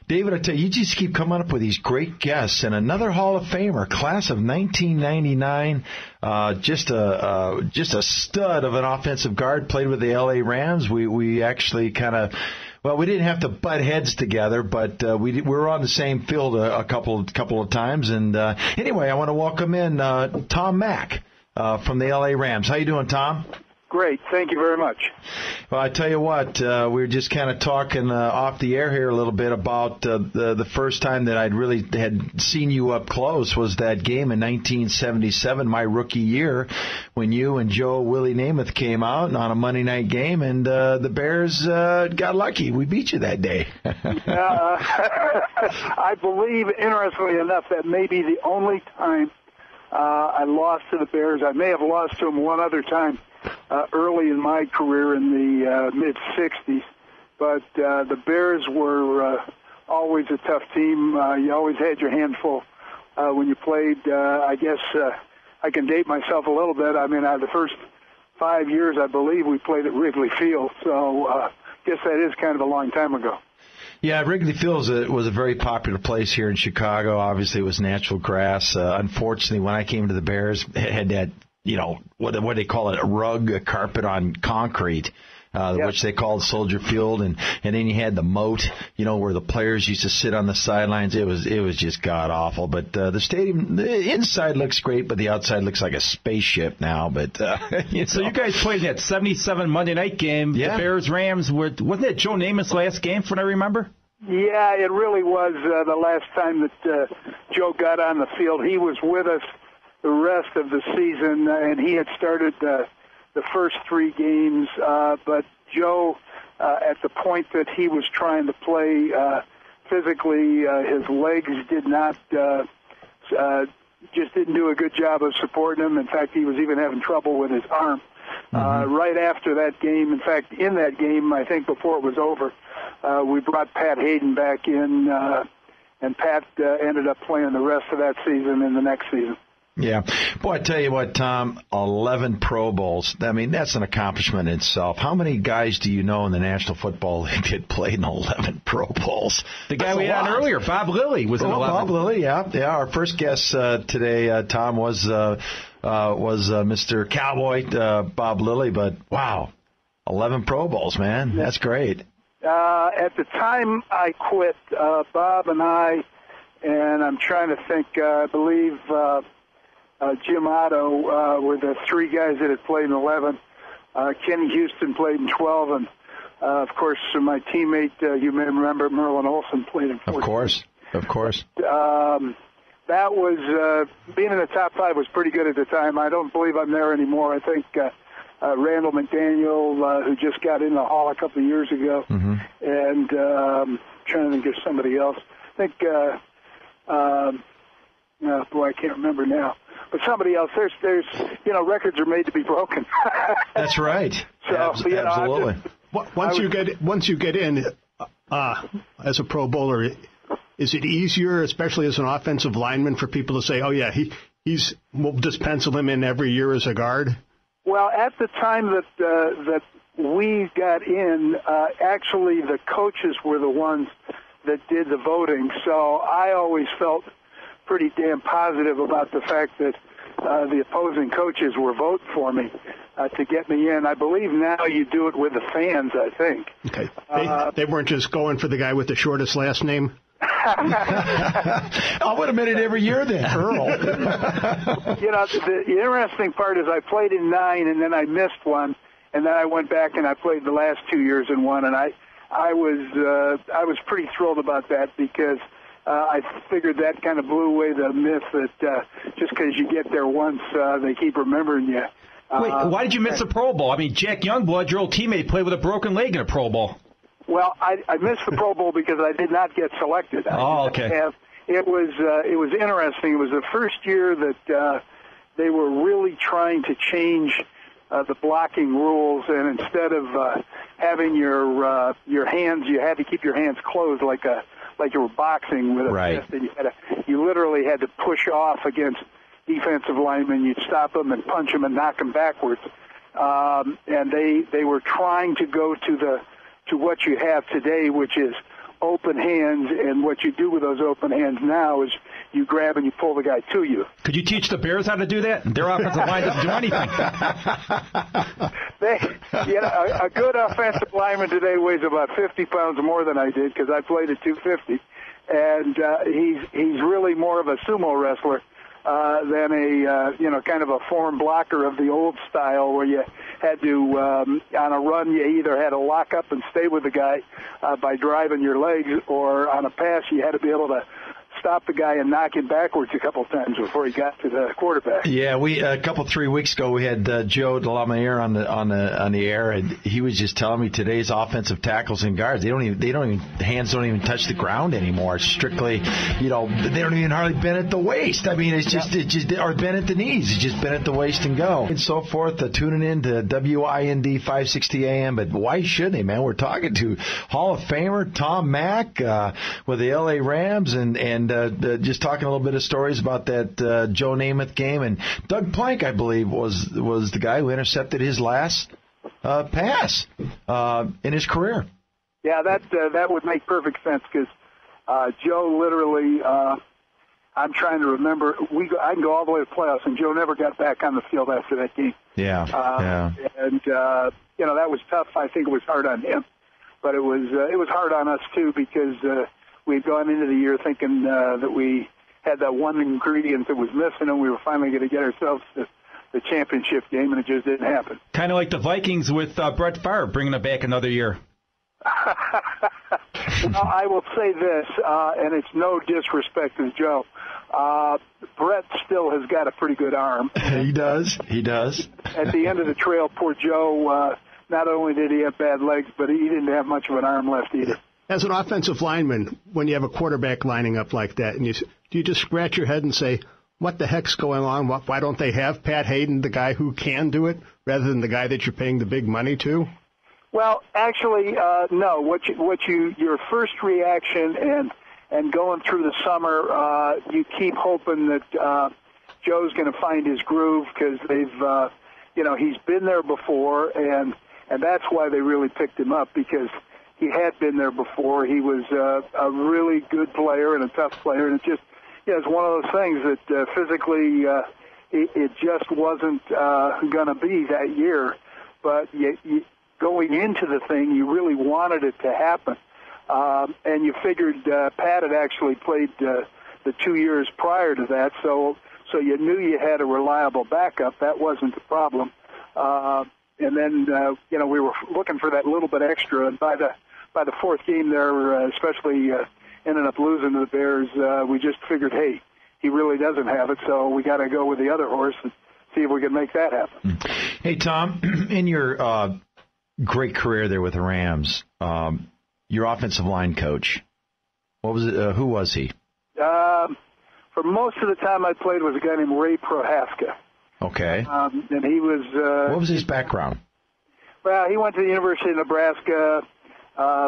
David, I tell you, you just keep coming up with these great guests. And another Hall of Famer, class of 1999, just a stud of an offensive guard, played with the L.A. Rams. We actually kind of, well, we didn't have to butt heads together, but we were on the same field a couple of times. And anyway, I want to welcome in Tom Mack from the L.A. Rams. How you doing, Tom? Great. Thank you very much. Well, I tell you what, we were just kind of talking off the air here a little bit about the first time that I'd really had seen you up close was that game in 1977, my rookie year, when you and Joe Namath came out on a Monday night game, and the Bears got lucky. We beat you that day. I believe, interestingly enough, that may be the only time I lost to the Bears. I may have lost to them one other time. Early in my career in the mid-'60s, but the Bears were always a tough team. You always had your hand full when you played. I guess I can date myself a little bit. I mean, the first 5 years, I believe, we played at Wrigley Field, so I guess that is kind of a long time ago. Yeah, Wrigley Field was a very popular place here in Chicago. Obviously, it was natural grass. Unfortunately, when I came to the Bears, it had that, you know, what they call it, a carpet on concrete, which they called Soldier Field, and then you had the moat, you know, where the players used to sit on the sidelines. It was just god awful. But the stadium, the inside looks great, but the outside looks like a spaceship now. But so you guys played that '77 Monday night game, the Bears Rams. Wasn't that Joe Namath's last game, from what I remember? Yeah, it really was the last time that Joe got on the field. He was with us the rest of the season, and he had started the first 3 games, but Joe, at the point that he was trying to play physically, his legs did not, just didn't do a good job of supporting him. In fact, he was even having trouble with his arm. Right after that game, in fact, in that game, I think before it was over, we brought Pat Hayden back in, and Pat ended up playing the rest of that season and the next season. Yeah. Boy, I tell you what, Tom, 11 Pro Bowls. I mean, that's an accomplishment in itself. How many guys do you know in the National Football League that played in 11 Pro Bowls? The guy we had earlier, Bob Lilly, was in 11. Bob Lilly, yeah. Yeah, our first guest today, Tom, was Mr. Cowboy, Bob Lilly. But, wow, 11 Pro Bowls, man. That's great. At the time I quit, Bob and I, and I'm trying to think, I believe Jim Otto were the 3 guys that had played in 11. Kenny Houston played in 12, and of course my teammate, you may remember, Merlin Olsen played in 14. Of course. That was being in the top 5 was pretty good at the time. I don't believe I'm there anymore. I think Randall McDaniel, who just got in the Hall a couple of years ago, and trying to think of somebody else. I think, I can't remember now. But somebody else, there's records are made to be broken. That's right. So, absolutely. Once you get in as a Pro Bowler, is it easier, especially as an offensive lineman, for people to say, "Oh yeah, we'll just pencil him in every year as a guard"? Well, at the time that we got in, actually the coaches were the ones that did the voting. So I always felt pretty damn positive about the fact that the opposing coaches were voting for me to get me in. I believe now you do it with the fans, I think. Okay. They weren't just going for the guy with the shortest last name? I would have made it every year then, Earl. The interesting part is I played in 9, and then I missed one, and then I went back and I played the last 2 years in 1, and I was pretty thrilled about that because I figured that kind of blew away the myth that just because you get there once, they keep remembering you. Wait, why did you miss the Pro Bowl? I mean, Jack Youngblood, your old teammate, played with a broken leg in a Pro Bowl. Well, I missed the Pro Bowl because I did not get selected. Okay. It was interesting. It was the first year that they were really trying to change the blocking rules, and instead of having your hands, you had to keep your hands closed like you were boxing with a fist, and you literally had to push off against defensive linemen. You'd stop them and punch them and knock them backwards. And they were trying to go to what you have today, which is open hands, and what you do with those open hands now is you grab and you pull the guy to you. Could you teach the Bears how to do that? Their offensive line doesn't do anything. A good offensive lineman today weighs about 50 pounds more than I did because I played at 250, and he's really more of a sumo wrestler than a kind of a form blocker of the old style where you had to on a run you either had to lock up and stay with the guy by driving your legs, or on a pass you had to be able to stop the guy and knock him backwards a couple times before he got to the quarterback. Yeah, we 3 weeks ago we had Joe Namath on the air, and he was just telling me today's offensive tackles and guards hands don't even touch the ground anymore. It's strictly, they don't even hardly bend at the waist. I mean, it's just or bend at the knees. It's just bend at the waist and go and so forth. Tuning in to WIND 560 AM, but why should they, man? We're talking to Hall of Famer Tom Mack with the LA Rams and just talking a little bit of stories about that Joe Namath game. And Doug Plank, I believe, was the guy who intercepted his last pass in his career. Yeah, that would make perfect sense because Joe literally, I'm trying to remember, I can go all the way to playoffs, and Joe never got back on the field after that game. Yeah. And, that was tough. I think it was hard on him. But it was hard on us, too, because we'd gone into the year thinking that we had that one ingredient that was missing, and we were finally going to get ourselves to the championship game, and it just didn't happen. Kind of like the Vikings with Brett Favre, bringing it back another year. Well, I will say this, and it's no disrespect to Joe. Brett still has got a pretty good arm. He does. At the end of the trail, poor Joe, not only did he have bad legs, but he didn't have much of an arm left either. As an offensive lineman, when you have a quarterback lining up like that, and do you just scratch your head and say, what the heck's going on? Why don't they have Pat Hayden, the guy who can do it, rather than the guy that you're paying the big money to? Well, actually, no. Your first reaction and going through the summer, you keep hoping that Joe's going to find his groove because he's been there before, and that's why they really picked him up, because he had been there before. He was a really good player and a tough player, and it just, it's one of those things that physically it just wasn't going to be that year. But going into the thing, you really wanted it to happen, and you figured Pat had actually played the 2 years prior to that, so you knew you had a reliable backup. That wasn't the problem. And then we were looking for that little bit extra, and by the fourth game there, especially ended up losing to the Bears, we just figured, hey, he really doesn't have it, so we got to go with the other horse and see if we can make that happen. Hey, Tom, in your great career there with the Rams, your offensive line coach, what was it? Who was he? For most of the time I played was a guy named Ray Prohaska. Okay. And he was... what was his background? Well, he went to the University of Nebraska,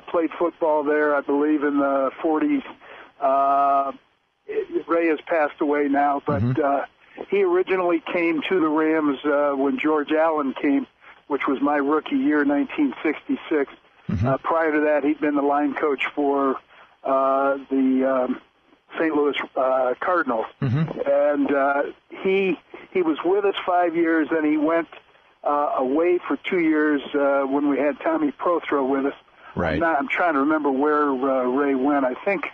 played football there, I believe, in the 40s. Ray has passed away now, but he originally came to the Rams when George Allen came, which was my rookie year, 1966. Prior to that, he'd been the line coach for the St. Louis Cardinals. And he was with us 5 years, and he went away for 2 years when we had Tommy Prothro with us. Right. I'm trying to remember where Ray went. I think,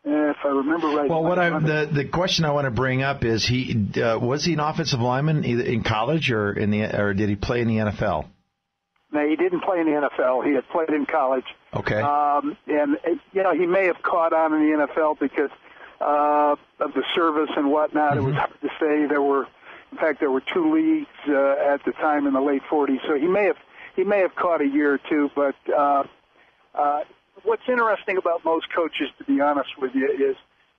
if I remember right. Well, the question I want to bring up is was he an offensive lineman either in college or did he play in the NFL? No, he didn't play in the NFL. He had played in college. Okay. And he may have caught on in the NFL because of the service and whatnot. It was hard to say. In fact, there were two leagues at the time in the late 40s. So he may have caught a year or two. But what's interesting about most coaches, to be honest with you, is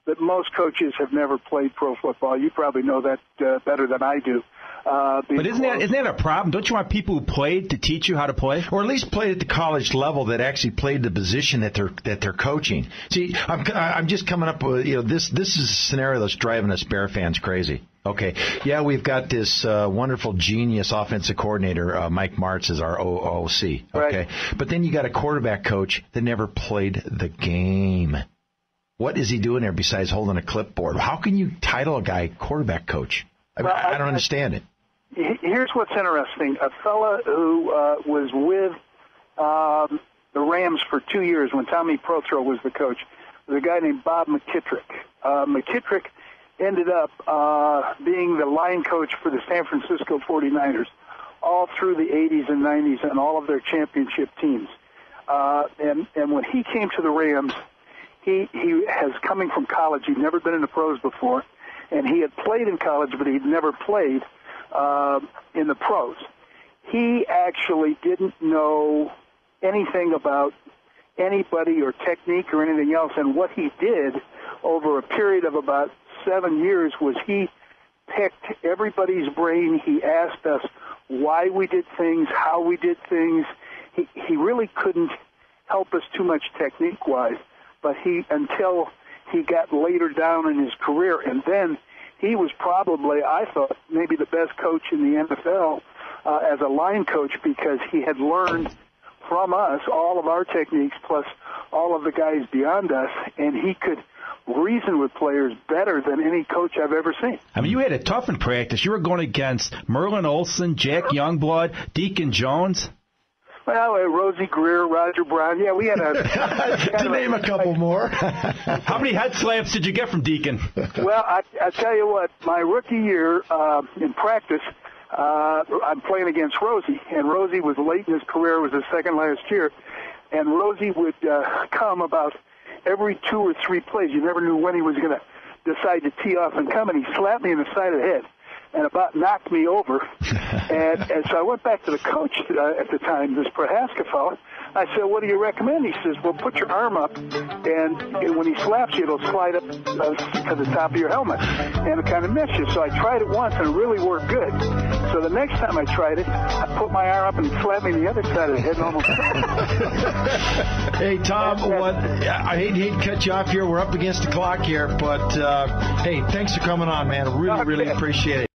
that most coaches have never played pro football. You probably know that better than I do. But isn't that a problem? Don't you want people who played to teach you how to play, or at least played at the college level that actually played the position that they're coaching? See, I'm just coming up with this is a scenario that's driving us Bear fans crazy. Okay. Yeah, we've got this wonderful genius offensive coordinator, Mike Martz, is our OOC. Okay. Right. But then you got a quarterback coach that never played the game. What is he doing there besides holding a clipboard? How can you title a guy quarterback coach? I don't understand it. Here's what's interesting. A fella who was with the Rams for 2 years when Tommy Prothro was the coach was a guy named Bob McKittrick. McKittrick ended up being the line coach for the San Francisco 49ers all through the 80s and 90s and all of their championship teams. And when he came to the Rams, he has coming from college. He'd never been in the pros before, and he had played in college, but he'd never played in the pros. He actually didn't know anything about anybody or technique or anything else, and what he did over a period of about 7 years was he picked everybody's brain. He asked us why we did things, how we did things. He really couldn't help us too much technique-wise, but until he got later down in his career, and then he was probably, I thought, maybe the best coach in the NFL as a line coach, because he had learned from us all of our techniques plus all of the guys beyond us, and he could reason with players better than any coach I've ever seen. I mean, you had it tough in practice. You were going against Merlin, Olsen, Jack Youngblood, Deacon Jones. Well, Rosey, Grier, Roger Brown. Yeah, we had to name a couple more. How many head slaps did you get from Deacon? Well, I tell you what, my rookie year in practice, I'm playing against Rosey, and Rosey was late in his career. It was his second last year, and Rosey would come about every 2 or 3 plays. You never knew when he was going to decide to tee off and come, and he slapped me in the side of the head and about knocked me over. and so I went back to the coach at the time, this Prohaska fellow. I said, what do you recommend? He says, well, put your arm up, and when he slaps you, it'll slide up to the top of your helmet, and it kind of miss you. So I tried it once, and it really worked good. So the next time I tried it, I put my arm up and slapped me on the other side of the head and almost Hey, Tom, I hate to cut you off here. We're up against the clock here, but, hey, thanks for coming on, man. Really appreciate it.